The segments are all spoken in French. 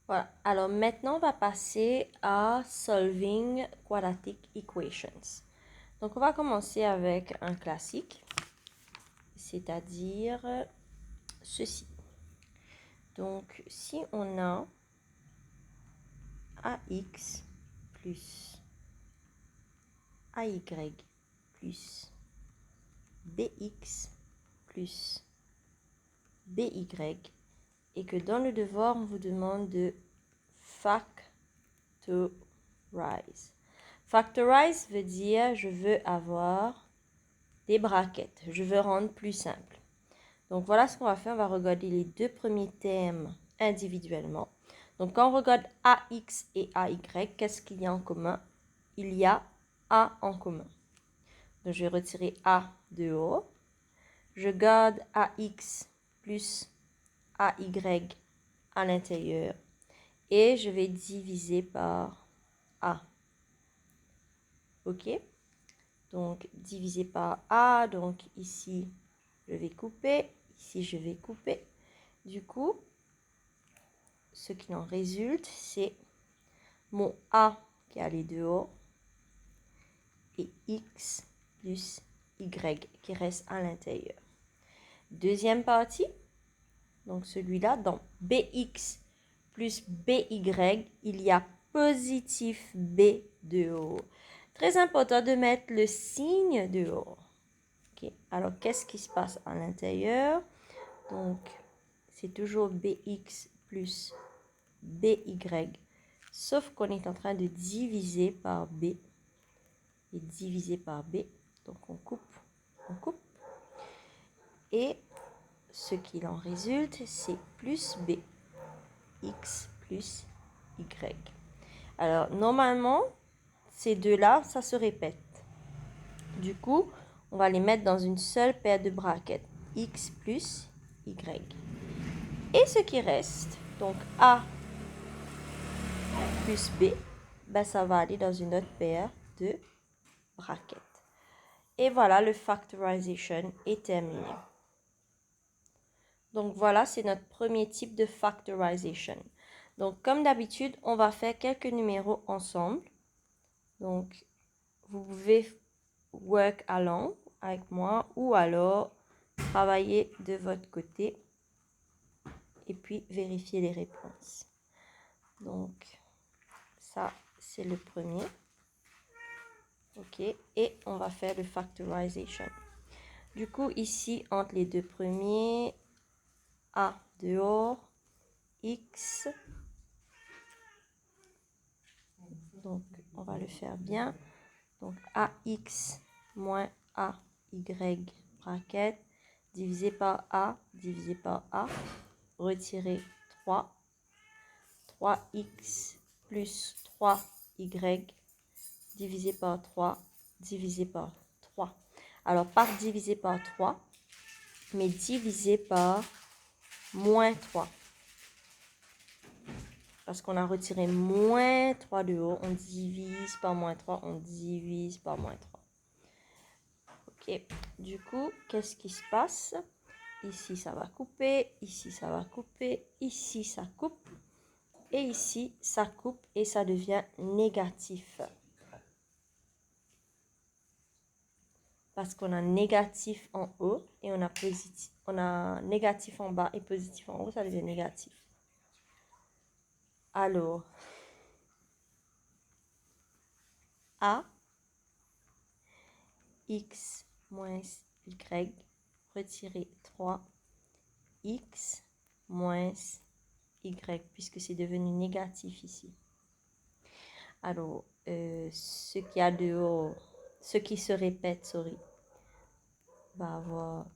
Voilà. Alors maintenant, on va passer à Solving Quadratic Equations. Donc, on va commencer avec un classique, c'est-à-dire ceci. Donc, si on a AX plus AY plus BX plus BY et que dans le devoir, on vous demande de factorize. Factorize veut dire je veux avoir des brackets. Je veux rendre plus simple. Donc voilà ce qu'on va faire. On va regarder les deux premiers termes individuellement. Donc quand on regarde AX et AY, qu'est-ce qu'il y a en commun? Il y a A en commun. Donc je vais retirer A dehors. Je garde AX plus AY à l'intérieur. Et je vais diviser par A. OK? Donc, diviser par A. Donc, ici, je vais couper. Ici, je vais couper. Du coup, ce qui en résulte, c'est mon A qui est allé dehors et X plus Y qui reste à l'intérieur. Deuxième partie, donc celui-là, dans BX plus BY, il y a positif B dehors. Très important de mettre le signe dehors. Okay. Alors, qu'est-ce qui se passe à l'intérieur? Donc, c'est toujours BX plus BY, sauf qu'on est en train de diviser par B et diviser par B. Donc, on coupe. Et ce qu'il en résulte, c'est plus B, X plus Y. Alors, normalement, ces deux-là, ça se répète. Du coup, on va les mettre dans une seule paire de brackets. X plus Y. Et ce qui reste, donc A plus B, ben ça va aller dans une autre paire de brackets. Et voilà, le factorization est terminé. Donc voilà, c'est notre premier type de factorization. Donc comme d'habitude, on va faire quelques numéros ensemble. Donc vous pouvez work along avec moi ou alors travailler de votre côté et puis vérifier les réponses. Donc ça, c'est le premier. OK, et on va faire le factorization. Du coup, ici, entre les deux premiers, A dehors, X. Donc, on va le faire bien. Donc, AX moins AY bracket, divisé par A, divisé par A, retirer 3. 3X plus 3Y, divisé par 3, divisé par 3. Alors, pas divisé par 3, mais divisé par moins 3. Parce qu'on a retiré moins 3 de haut, on divise par moins 3, on divise par moins 3. Ok, du coup, qu'est-ce qui se passe? Ici, ça va couper, ici, ça va couper, ici, ça coupe, et ici, ça coupe et ça devient négatif. Parce qu'on a négatif en haut et on a positif. On a négatif en bas et positif en haut, ça devient négatif. Alors, A, X moins Y, retirer 3, X moins Y, puisque c'est devenu négatif ici. Alors, ce qu'il y a dehors, ce qui se répète, va avoir,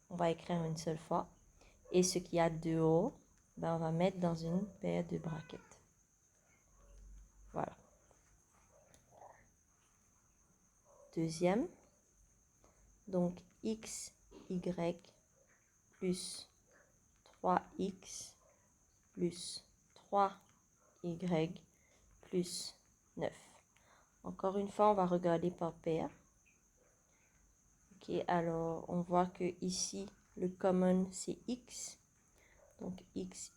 on va écrire une seule fois. Et ce qu'il y a dehors, ben, on va mettre dans une paire de brackets. Voilà. Deuxième. Donc, x, y plus 3x plus 3y plus 9. Encore une fois, on va regarder par paire. Ok, alors on voit que ici, le common, c'est x. Donc, xy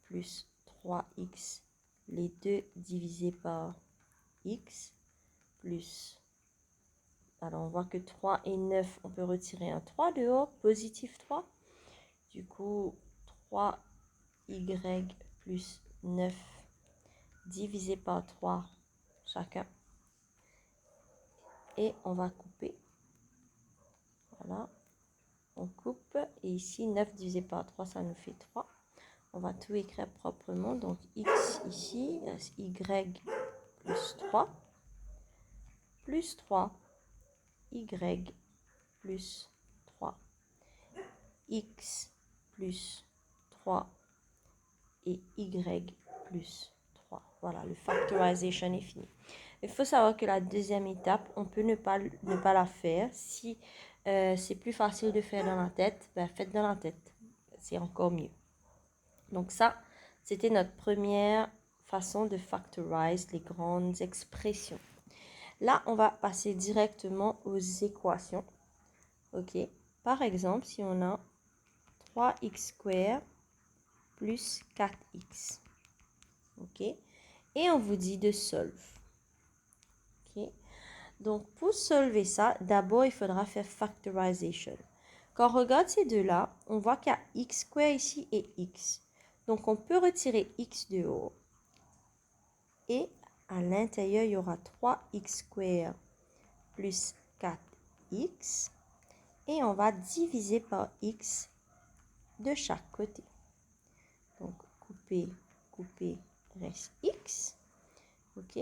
plus 3x, les deux divisé par x, plus... Alors, on voit que 3 et 9, on peut retirer un 3 dehors, positif 3. Du coup, 3y plus 9 divisé par 3 chacun. Et on va couper. Voilà. On coupe. Et ici, 9 divisé par 3, ça nous fait 3. On va tout écrire proprement. Donc, x ici, y plus 3. Plus 3. Y plus 3. X plus 3. Et y plus 3. Voilà, le factorisation est fini. Il faut savoir que la deuxième étape, on peut ne pas la faire. Si c'est plus facile de faire dans la tête, ben faites dans la tête. C'est encore mieux. Donc ça, c'était notre première façon de factorize les grandes expressions. Là, on va passer directement aux équations. OK. Par exemple, si on a 3x² plus 4x. OK. Et on vous dit de solve. OK. Donc, pour solver ça, d'abord, il faudra faire factorisation. Quand on regarde ces deux-là, on voit qu'il y a x² ici et x. Donc, on peut retirer x de haut. Et à l'intérieur, il y aura 3x² plus 4x. Et on va diviser par x de chaque côté. Donc, couper, reste x. OK.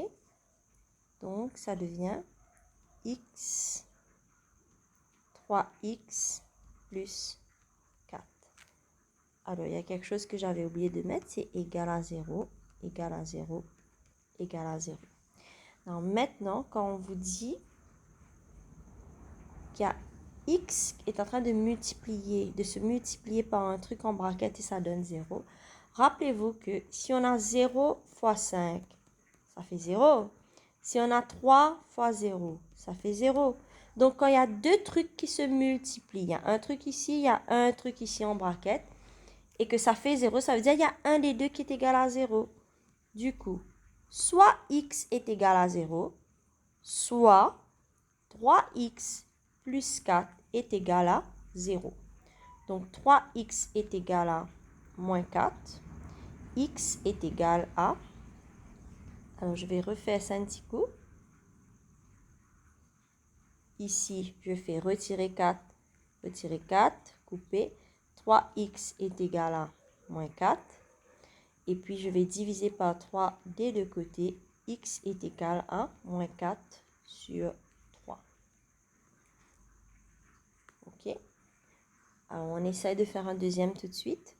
Donc, ça devient x, 3x plus 4. Alors, il y a quelque chose que j'avais oublié de mettre, c'est égal à 0, égal à 0, égal à 0. Alors, maintenant, quand on vous dit qu'il y a x qui est en train de se multiplier par un truc en braquette et ça donne 0, rappelez-vous que si on a 0 fois 5, ça fait 0. Si on a 3 fois 0, ça fait 0. Donc, quand il y a deux trucs qui se multiplient, il y a un truc ici, il y a un truc ici en braquette, et que ça fait 0, ça veut dire qu'il y a un des deux qui est égal à 0. Du coup, soit x est égal à 0, soit 3x plus 4 est égal à 0. Donc, 3x est égal à moins 4. X est égal à... Alors, je vais refaire ça un petit coup. Ici, je fais retirer 4, couper. 3x est égal à moins 4. Et puis, je vais diviser par 3 des deux côtés. X est égal à moins 4 sur 3. OK. Alors, on essaie de faire un deuxième tout de suite.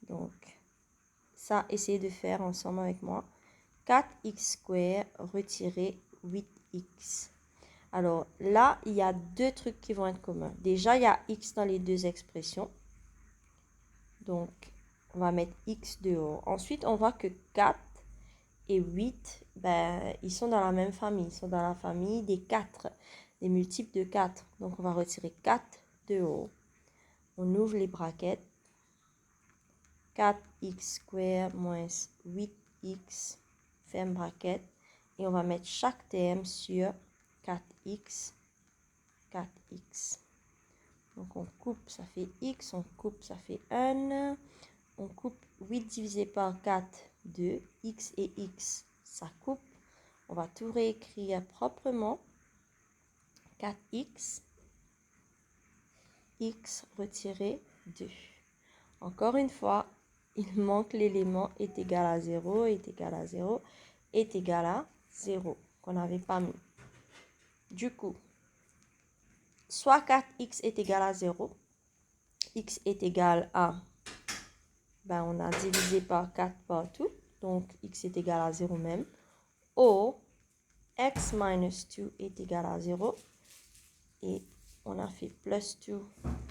Donc, ça, essayez de faire ensemble avec moi. 4x² retirer 8x. Alors là, il y a deux trucs qui vont être communs. Déjà, il y a x dans les deux expressions. Donc, on va mettre x dehors. Ensuite, on voit que 4 et 8, ben, ils sont dans la même famille. Ils sont dans la famille des 4, des multiples de 4. Donc, on va retirer 4 dehors. On ouvre les braquettes. 4x² moins 8x, ferme braquette. Et on va mettre chaque terme sur 4x, 4x. Donc, on coupe, ça fait x. On coupe, ça fait 1. On coupe 8 divisé par 4, 2. X et x, ça coupe. On va tout réécrire proprement. 4x, x retiré 2. Encore une fois, il manque l'élément est égal à 0, est égal à 0, est égal à 0, qu'on n'avait pas mis. Du coup, soit 4x est égal à 0, x est égal à, ben on a divisé par 4 partout, donc x est égal à 0 même, ou x minus 2 est égal à 0, et on a fait plus 2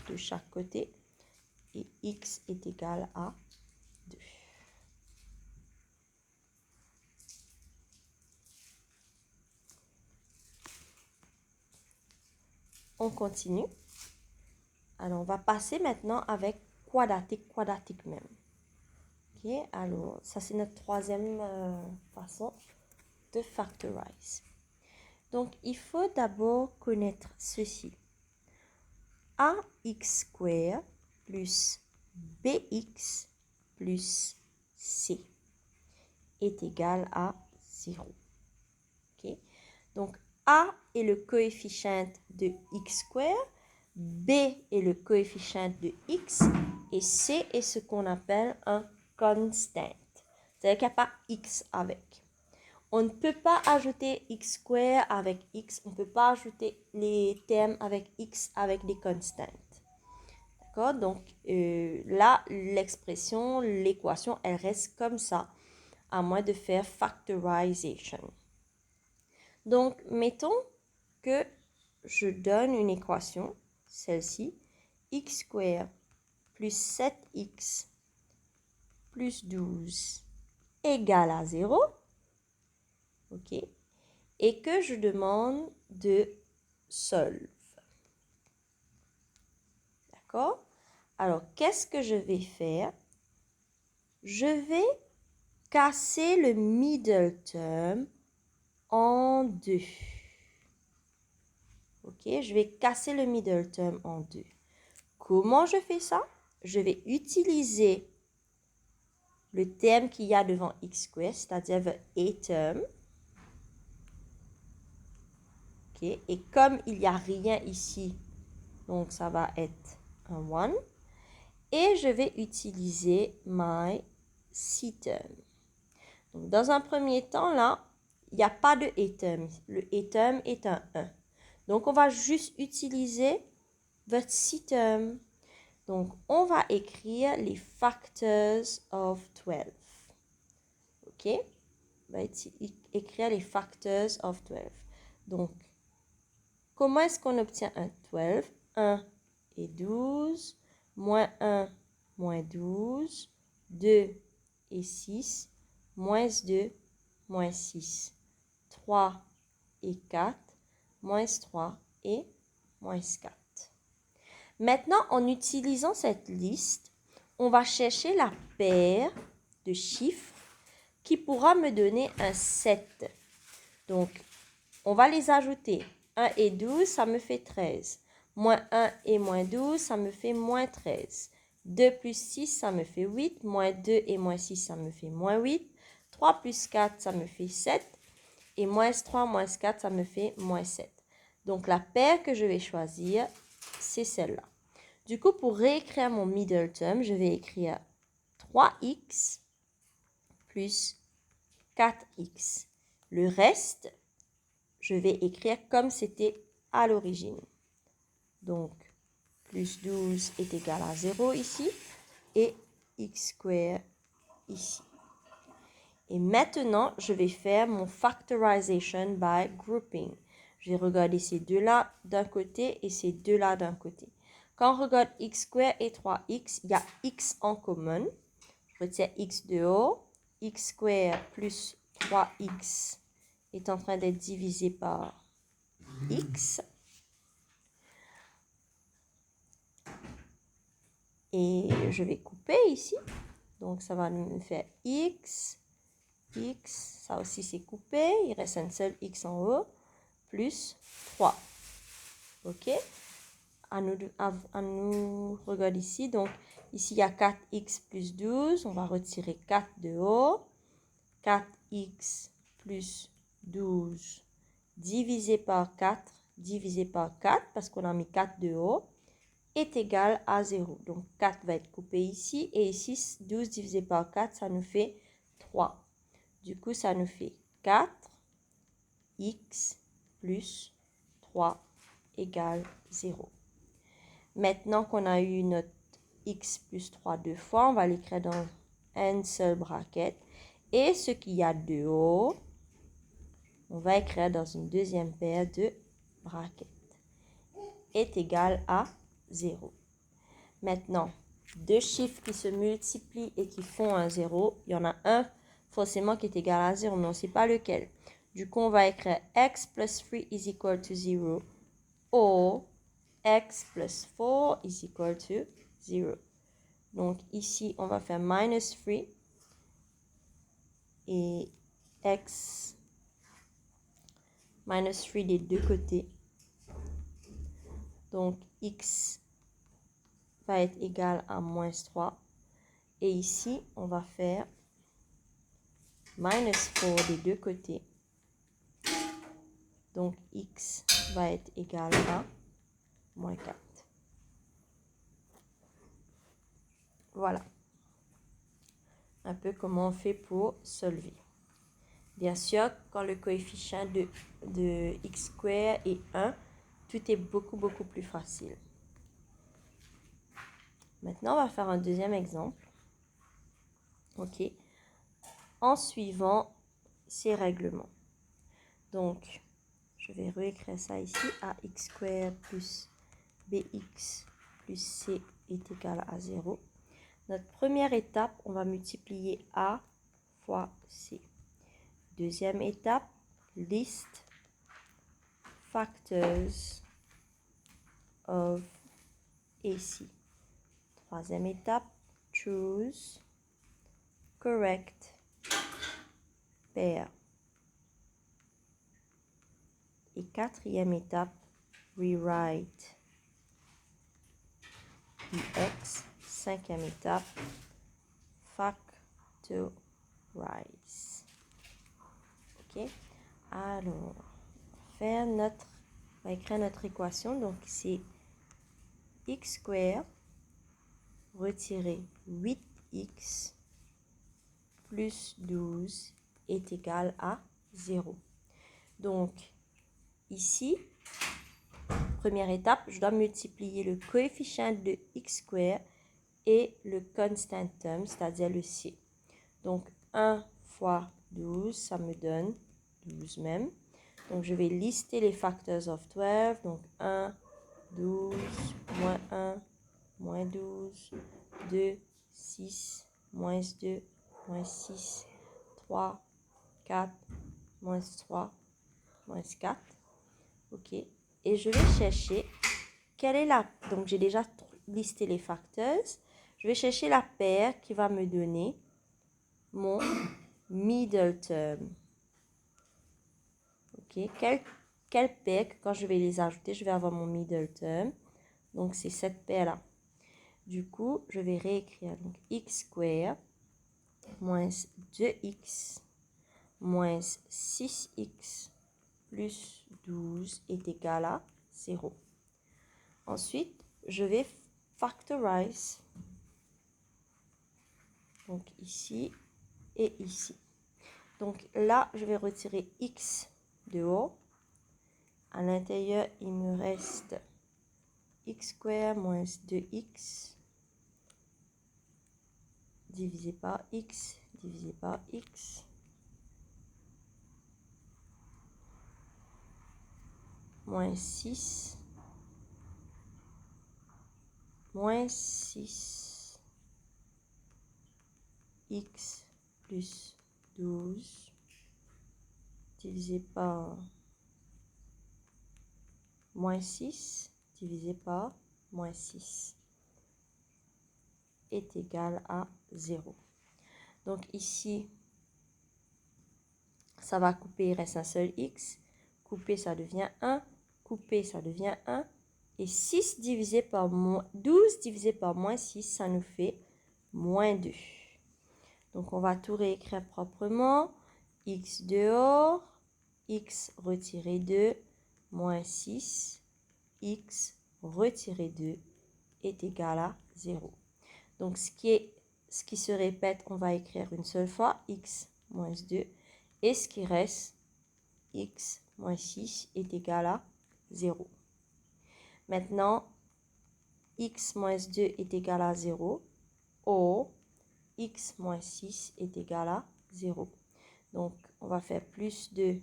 de chaque côté, et x est égal à 2. On continue. Alors, on va passer maintenant avec quadratique même. Ok, alors ça c'est notre troisième façon de factorize. Donc il faut d'abord connaître ceci. ax square plus bx plus c est égal à 0. Okay? Donc, a est le coefficient de x square, b est le coefficient de x, et c est ce qu'on appelle un constant. C'est-à-dire qu'il n'y a pas x avec. On ne peut pas ajouter x square avec x, on ne peut pas ajouter les termes avec x avec des constantes. D'accord? Donc, là, l'expression, l'équation, elle reste comme ça, à moins de faire factorization. Donc, mettons que je donne une équation, celle-ci, x square plus 7x plus 12 égale à 0, ok, et que je demande de solve. D'accord? Alors, qu'est-ce que je vais faire? Je vais casser le middle term en deux. Ok, je vais casser le middle term en deux. Comment je fais ça? Je vais utiliser le terme qu'il y a devant x square, c'est-à-dire the a term. Ok, et comme il n'y a rien ici, donc ça va être un 1. Et je vais utiliser my c term. Donc, dans un premier temps, là, il n'y a pas de a term. Le a term est un 1. Donc, on va juste utiliser the c term. Donc, on va écrire les factors of 12. OK? On va écrire les factors of 12. Donc, comment est-ce qu'on obtient un 12? 1 et 12, moins 1, moins 12, 2 et 6, moins 2, moins 6, 3 et 4, moins 3 et moins 4. Maintenant, en utilisant cette liste, on va chercher la paire de chiffres qui pourra me donner un 7. Donc, on va les ajouter. 1 et 12, ça me fait 13. Moins 1 et moins 12, ça me fait moins 13. 2 plus 6, ça me fait 8. Moins 2 et moins 6, ça me fait moins 8. 3 plus 4, ça me fait 7. Et moins 3, moins 4, ça me fait moins 7. Donc, la paire que je vais choisir, c'est celle-là. Du coup, pour réécrire mon middle term, je vais écrire 3x plus 4x. Le reste, je vais écrire comme c'était à l'origine. Donc, plus 12 est égal à 0 ici et x square ici. Et maintenant, je vais faire mon factorization by grouping. Je vais regarder ces deux-là d'un côté et ces deux-là d'un côté. Quand on regarde x square et 3x, il y a x en commun. Je retiens x de haut. X square plus 3x est en train d'être divisé par x. Et je vais couper ici. Donc, ça va me faire x, ça aussi c'est coupé. Il reste un seul x en haut, plus 3. OK? À nous regarder ici. Donc, ici, il y a 4x plus 12. On va retirer 4 de haut. 4x plus 12 divisé par 4, divisé par 4, parce qu'on a mis 4 de haut, est égal à 0. Donc, 4 va être coupé ici. Et ici, 12 divisé par 4, ça nous fait 3. Du coup, ça nous fait 4x plus 3 égale 0. Maintenant qu'on a eu notre x plus 3 deux fois, on va l'écrire dans un seul bracket. Et ce qu'il y a de haut, on va écrire dans une deuxième paire de brackets, est égal à 0. Maintenant, deux chiffres qui se multiplient et qui font un 0, il y en a un forcément qui est égal à 0, mais on ne sait pas lequel. Du coup, on va écrire x plus 3 is equal to 0 ou x plus 4 is equal to 0. Donc ici, on va faire minus 3 et x minus 3 des deux côtés. Donc x va être égal à moins 3. Et ici, on va faire minus 4 des deux côtés. Donc x va être égal à moins 4. Voilà. Un peu comment on fait pour solver. Bien sûr, quand le coefficient de x square est 1, tout est beaucoup plus facile. Maintenant, on va faire un deuxième exemple. OK. En suivant ces règlements. Donc, je vais réécrire ça ici. Ax square plus bx plus c est égal à 0. Notre première étape, on va multiplier a fois c. Deuxième étape, list factors of AC. Troisième étape, choose correct pair. Et quatrième étape, rewrite dx. Cinquième étape, factorize. OK? Alors, on va écrire notre équation. Donc, c'est x square retirer 8x plus 12 est égal à 0. Donc, ici, première étape, je dois multiplier le coefficient de x square et le constant term, c'est-à-dire le c. Donc, 1 fois 12, ça me donne 12 même. Donc, je vais lister les factors of 12. Donc, 1, 12, moins 1, moins 12, 2, 6, moins 2, moins 6, 3, 4, moins 3, moins 4. OK. Et je vais chercher quelle est la... Donc, j'ai déjà listé les facteurs. Je vais chercher la paire qui va me donner mon middle term. OK. Quelle paire, quand je vais les ajouter, je vais avoir mon middle term. Donc, c'est cette paire-là. Du coup, je vais réécrire. Donc, x square moins 2x moins 6x plus 12 est égal à 0. Ensuite, je vais factorize. Donc, ici et ici. Donc, là, je vais retirer x dehors. À l'intérieur, il me reste x square moins 2x divisé par x divisé par x moins 6 moins 6 x plus 12 divisé par moins 6 divisé par moins 6 est égal à 0. Donc ici, ça va couper, il reste un seul x. Couper, ça devient 1. Couper, ça devient 1. Et 6 divisé par 12 divisé par moins 6, ça nous fait moins 2. Donc, on va tout réécrire proprement. X dehors, x retiré 2, moins 6, x retiré 2 est égal à 0. Donc, ce qui se répète, on va écrire une seule fois, x moins 2. Et ce qui reste, x moins 6 est égal à 0. Maintenant, x moins 2 est égal à 0. Or, x moins 6 est égal à 0. Donc, on va faire plus 2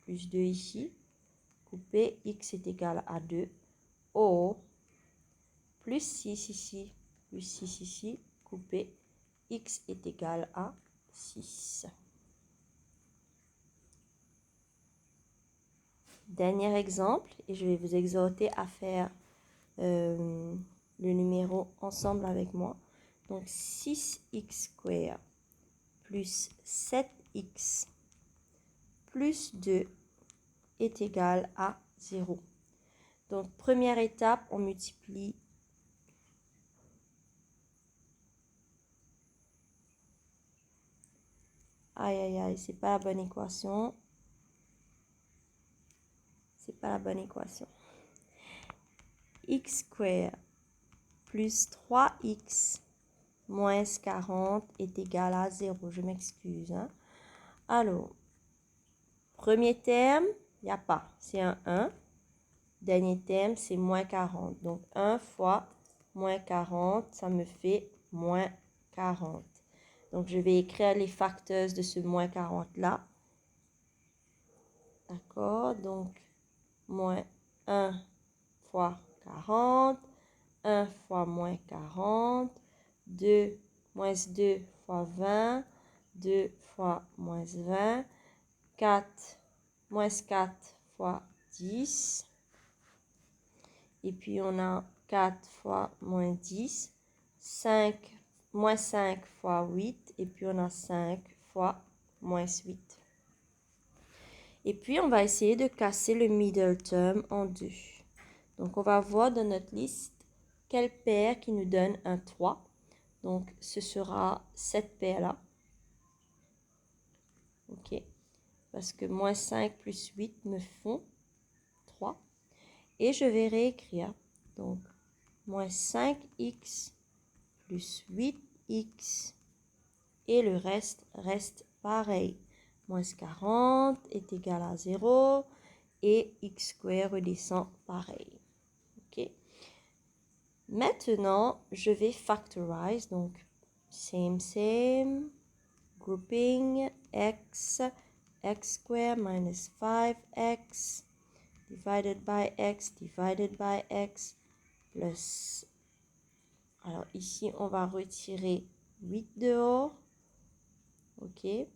ici. Couper, x est égal à 2. Or, plus 6 ici, plus 6 ici. Couper, x est égal à 6. Dernier exemple, et je vais vous exhorter à faire le numéro ensemble avec moi. Donc 6x square plus 7x plus 2 est égal à 0. Donc première étape, on multiplie aïe aïe aïe, c'est pas la bonne équation. C'est pas la bonne équation. X square plus 3x moins 40 est égal à 0. Je m'excuse. Hein. Alors, premier terme, il n'y a pas. C'est un 1. Dernier terme, c'est moins 40. Donc, 1 fois moins 40, ça me fait moins 40. Donc, je vais écrire les facteurs de ce moins 40 là. D'accord? Donc, moins 1 fois 40. 1 fois moins 40. 2 moins 2 fois 20. 2 fois moins 20. 4 moins 4 fois 10. Et puis, on a 4 fois moins 10. 5, moins 5 fois 8. Et puis, on a 5 fois moins 8. Et puis, on va essayer de casser le middle term en deux. Donc, on va voir dans notre liste quelle paire qui nous donne un 3. Donc, ce sera cette paire-là. OK. Parce que moins 5 plus 8 me font 3. Et je vais réécrire. Donc, moins 5x plus 8x. Et le reste pareil. Moins 40 est égal à 0. Et x square redescend pareil. OK. Maintenant, je vais factorize. Donc, same. Grouping x square minus 5x divided by x plus. Alors ici, on va retirer 8 dehors. OK.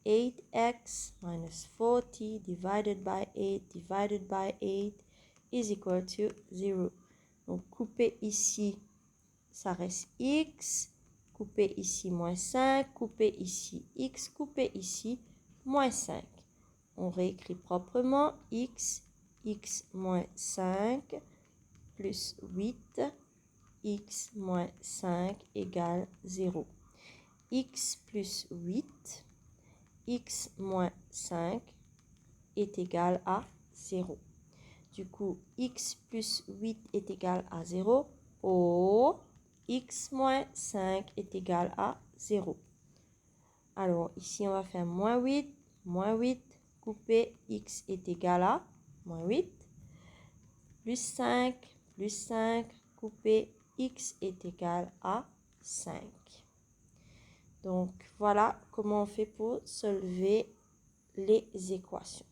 8x minus 40 divided by 8 is equal to 0. Donc, couper ici, ça reste x. Couper ici, moins 5. Couper ici, x. Couper ici, moins 5. On réécrit proprement x moins 5 plus 8. X moins 5 égale 0. X plus 8. X moins 5 est égal à 0. Du coup, x plus 8 est égal à 0. Oh, x moins 5 est égal à 0. Alors, ici, on va faire moins 8, couper x est égal à moins 8, plus 5, couper x est égal à 5. Donc, voilà comment on fait pour solver les équations.